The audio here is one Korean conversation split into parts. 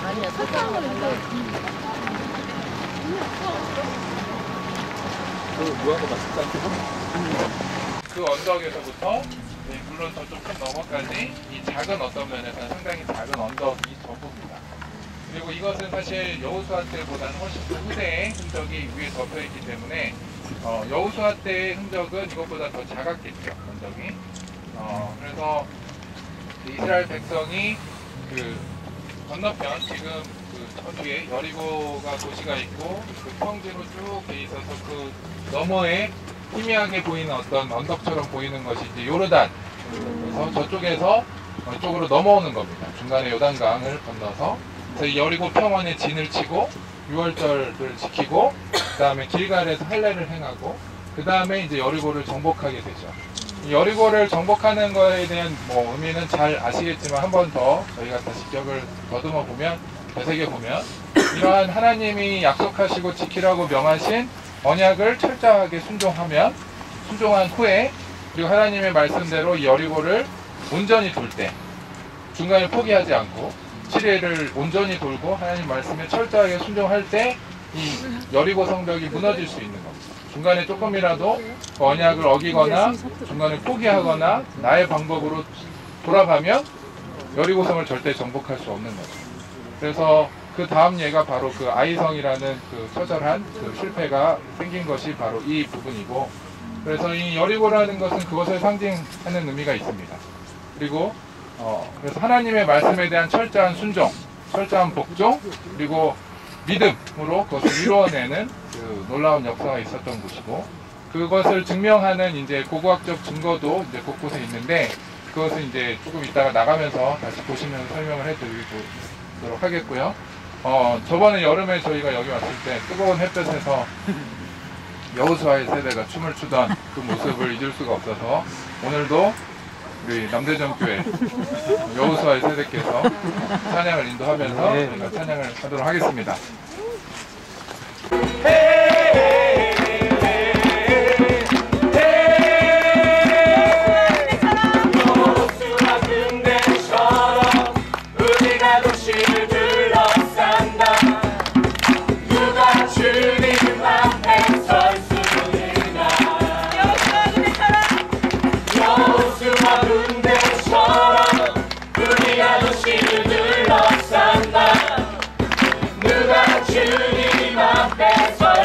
아니야, 설탕을 그 무화과 맛있지 않겠어? 그 언덕에서부터 물론 저쪽 큰 너머까지 이 작은 어떤 면에서는 상당히 작은 언덕이 전부입니다. 그리고 이것은 사실 여호수아 때보다는 훨씬 더 후대의 흔적이 위에 덮여있기 때문에 여호수아 때의 흔적은 이것보다 더 작았겠죠, 흔적이. 그래서 이스라엘 백성이 그 건너편 지금 그 저기에 여리고가 도시가 있고 그 평지로 쭉 돼 있어서 그 너머에 희미하게 보이는 어떤 언덕처럼 보이는 것이 이제 요르단. 그래서 저쪽에서 이쪽으로 넘어오는 겁니다. 중간에 요단강을 건너서 그래서 여리고 평원에 진을 치고 유월절을 지키고 그 다음에 길갈에서 할례를 행하고 그 다음에 이제 여리고를 정복하게 되죠. 여리고를 정복하는 거에 대한 의미는 잘 아시겠지만 한 번 더 저희가 다시 기억을 더듬어 보면 되새겨 보면 이러한 하나님이 약속하시고 지키라고 명하신 언약을 철저하게 순종한 후에 그리고 하나님의 말씀대로 이 여리고를 온전히 돌 때 중간에 포기하지 않고 7회를 온전히 돌고 하나님 말씀에 철저하게 순종할 때 이 여리고 성벽이 무너질 수 있는 겁니다. 중간에 조금이라도 언약을 어기거나 중간에 포기하거나 나의 방법으로 돌아가면 여리고성을 절대 정복할 수 없는 거죠. 그래서 그 다음 예가 바로 그 아이성이라는 그 처절한 그 실패가 생긴 것이 바로 이 부분이고, 그래서 이 여리고라는 것은 그것을 상징하는 의미가 있습니다. 그리고 그래서 하나님의 말씀에 대한 철저한 순종, 철저한 복종, 그리고 믿음으로 그것을 이루어내는 그 놀라운 역사가 있었던 곳이고, 그것을 증명하는 이제 고고학적 증거도 이제 곳곳에 있는데, 그것은 이제 조금 이따가 나가면서 다시 보시면서 설명을 해드리도록 하겠고요. 저번에 여름에 저희가 여기 왔을 때 뜨거운 햇볕에서 여호수아의 세대가 춤을 추던 그 모습을 잊을 수가 없어서 오늘도 우리 남대전교회 여호수아의 세대께서 찬양을 인도하면서 저희가 찬양을 하도록 하겠습니다. 주님 앞에 설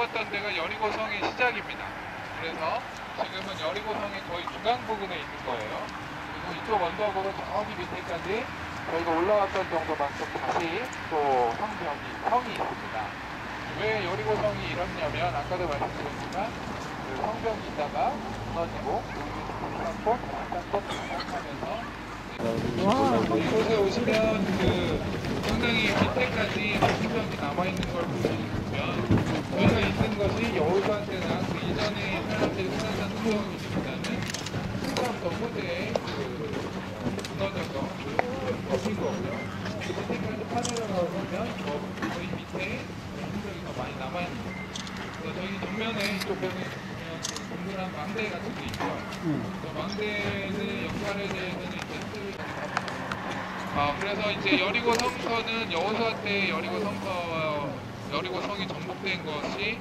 올라왔던 데가 여리고성의 시작입니다. 그래서 지금은 여리고성의 거의 중앙 부근에 있는 거예요. 그리고 이쪽 언덕으로 저기 밑에까지 저희가 올라왔던 정도만큼 다시 또 성이 있습니다. 왜 여리고성이 이렇냐면 아까도 말씀드렸지만 그 성벽이 있다가 무너지고 여기서 하면서 이곳에 오시면 그 상당히 밑에까지 성벽이 남아있는 걸 보시면 저희가 있는 것이 여우수한 때나 그 이전에 사람들이 살았던 성벽이기보다는 한참 더 후대에 무너져서 덮인 거고요. 그 밑에까지 파내려가 보면 저희 밑에 흔적이 더 많이 남아있는 거예요. 그래서 저희 정면에 이쪽에는 보면 동그란 망대 같은 게 있죠. 그 망대의 역할에 대해서는 이제 그래서 이제 여리고 성서는 여호수아 때 여리고성이 정복된 것이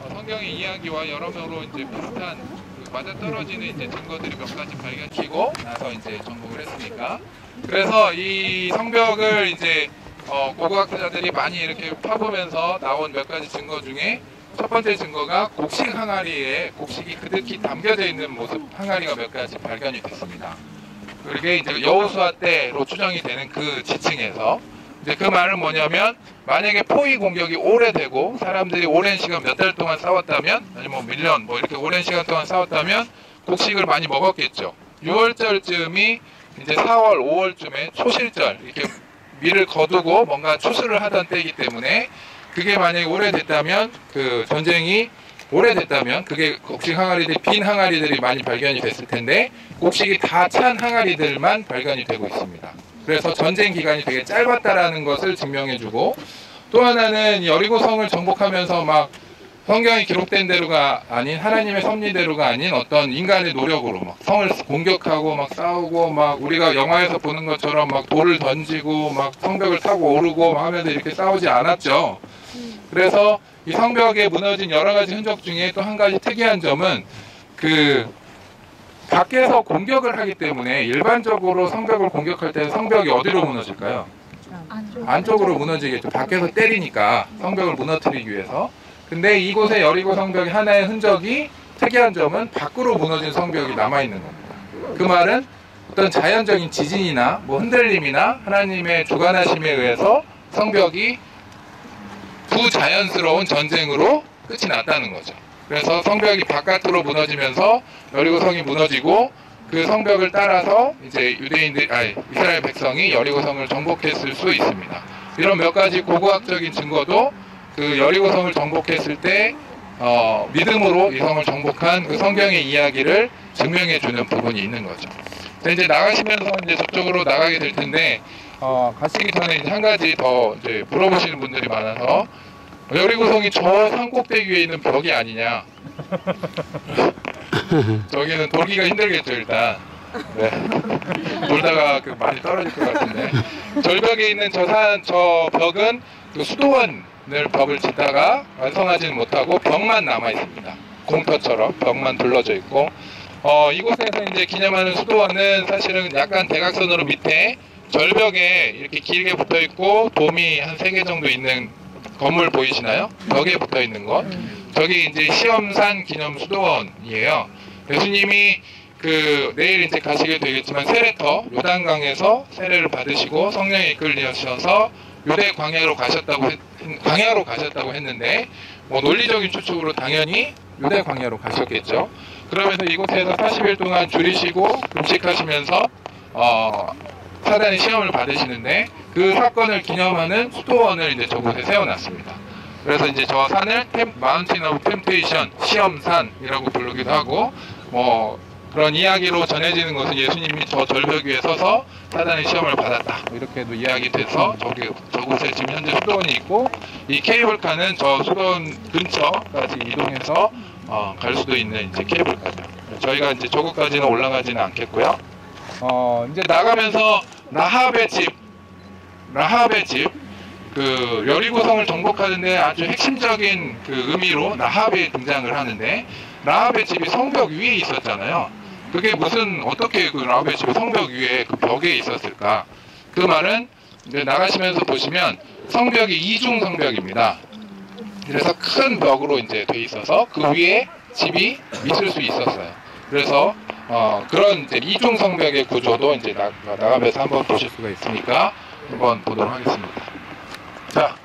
성경의 이야기와 여러모로 이제 비슷한 맞아떨어지는 이제 증거들이 몇 가지 발견되고 나서 이제 정복을 했으니까. 그래서 이 성벽을 이제 고고학자들이 많이 이렇게 파보면서 나온 몇 가지 증거 중에 첫 번째 증거가 곡식 항아리에 곡식이 그득히 담겨져 있는 모습 항아리가 몇 가지 발견이 됐습니다. 그게 이제 여호수아 때로 추정이 되는 그 지층에서 이제 그 말은 뭐냐면 만약에 포위 공격이 오래되고 사람들이 오랜 시간 몇 달 동안 싸웠다면 아니면 뭐 1년 뭐 이렇게 오랜 시간 동안 싸웠다면 곡식을 많이 먹었겠죠. 6월절쯤이 이제 4월, 5월쯤에 초실절 이렇게 밀을 거두고 뭔가 추수를 하던 때이기 때문에 그게 만약에 오래됐다면 그 전쟁이 오래됐다면 그게 곡식 항아리들 빈 항아리들이 많이 발견이 됐을 텐데 곡식이 다 찬 항아리들만 발견이 되고 있습니다. 그래서 전쟁 기간이 되게 짧았다라는 것을 증명해주고 또 하나는 여리고성을 정복하면서 막 성경이 기록된 대로가 아닌 하나님의 섭리대로가 아닌 어떤 인간의 노력으로 막 성을 공격하고 막 싸우고 막 우리가 영화에서 보는 것처럼 막 돌을 던지고 막 성벽을 타고 오르고 막 하면서 이렇게 싸우지 않았죠. 그래서 이 성벽에 무너진 여러 가지 흔적 중에 또 한 가지 특이한 점은 그 밖에서 공격을 하기 때문에 일반적으로 성벽을 공격할 때 성벽이 어디로 무너질까요? 안쪽으로 무너지겠죠. 밖에서 때리니까 성벽을 무너뜨리기 위해서. 근데 이곳에 여리고 성벽의 하나의 흔적이 특이한 점은 밖으로 무너진 성벽이 남아있는 겁니다. 그 말은 어떤 자연적인 지진이나 뭐 흔들림이나 하나님의 주관하심에 의해서 성벽이 부자연스러운 전쟁으로 끝이 났다는 거죠. 그래서 성벽이 바깥으로 무너지면서 여리고성이 무너지고 그 성벽을 따라서 이제 이스라엘 백성이 여리고성을 정복했을 수 있습니다. 이런 몇 가지 고고학적인 증거도 그 여리고성을 정복했을 때 믿음으로 이 성을 정복한 그 성경의 이야기를 증명해 주는 부분이 있는 거죠. 이제 나가시면서 이제 저쪽으로 나가게 될 텐데 가시기 전에 이제 한 가지 더 이제 물어보시는 분들이 많아서 여리고성이 저 산꼭대기 위에 있는 벽이 아니냐. 저기는 돌기가 힘들겠죠 일단. 네. 돌다가 많이 떨어질 것 같은데 절벽에 있는 저 벽은 그 수도원을 벽을 짓다가 완성하지는 못하고 벽만 남아 있습니다. 공터처럼 벽만 둘러져 있고 이곳에서 이제 기념하는 수도원은 사실은 약간 대각선으로 밑에 절벽에 이렇게 길게 붙어 있고 돔이 한 3개 정도 있는 건물 보이시나요? 벽에 붙어 있는 것. 저기 이제 시험산 기념 수도원이에요. 예수님이 내일 이제 가시게 되겠지만 세례터 요단강에서 세례를 받으시고 성령에 이끌리셔서 유대 광야로 가셨다고 했는데 뭐 논리적인 추측으로 당연히 유대 광야로 가셨겠죠. 그러면서 이곳에서 40일 동안 줄이시고 금식하시면서 사단의 시험을 받으시는데 그 사건을 기념하는 수도원을 이제 저곳에 세워놨습니다. 그래서 이제 저 산을 마운틴 오브 템테이션, 시험산이라고 부르기도 하고 뭐 그런 이야기로 전해지는 것은 예수님이 저 절벽 위에 서서 사단의 시험을 받았다 이렇게도 이야기돼서 저곳에 지금 현재 수도원이 있고 이 케이블카는 저 수도원 근처까지 이동해서 갈 수도 있는 이제 케이블카죠. 저희가 이제 저곳까지는 올라가지는 않겠고요. 이제 나가면서 라합의 집 그 여리고성을 정복하는데 아주 핵심적인 그 의미로 라합이 등장을 하는데 라합의 집이 성벽 위에 있었잖아요. 그게 어떻게 그 라합의 집이 성벽 위에 그 벽에 있었을까? 그 말은 이제 나가시면서 보시면 성벽이 이중 성벽입니다. 그래서 큰 벽으로 이제 돼 있어서 그 위에 집이 있을 수 있었어요. 그래서 그런 이제 이중 성벽의 구조도 이제 나가면서 한번 보실 수가 있으니까 한번 보도록 하겠습니다. 자.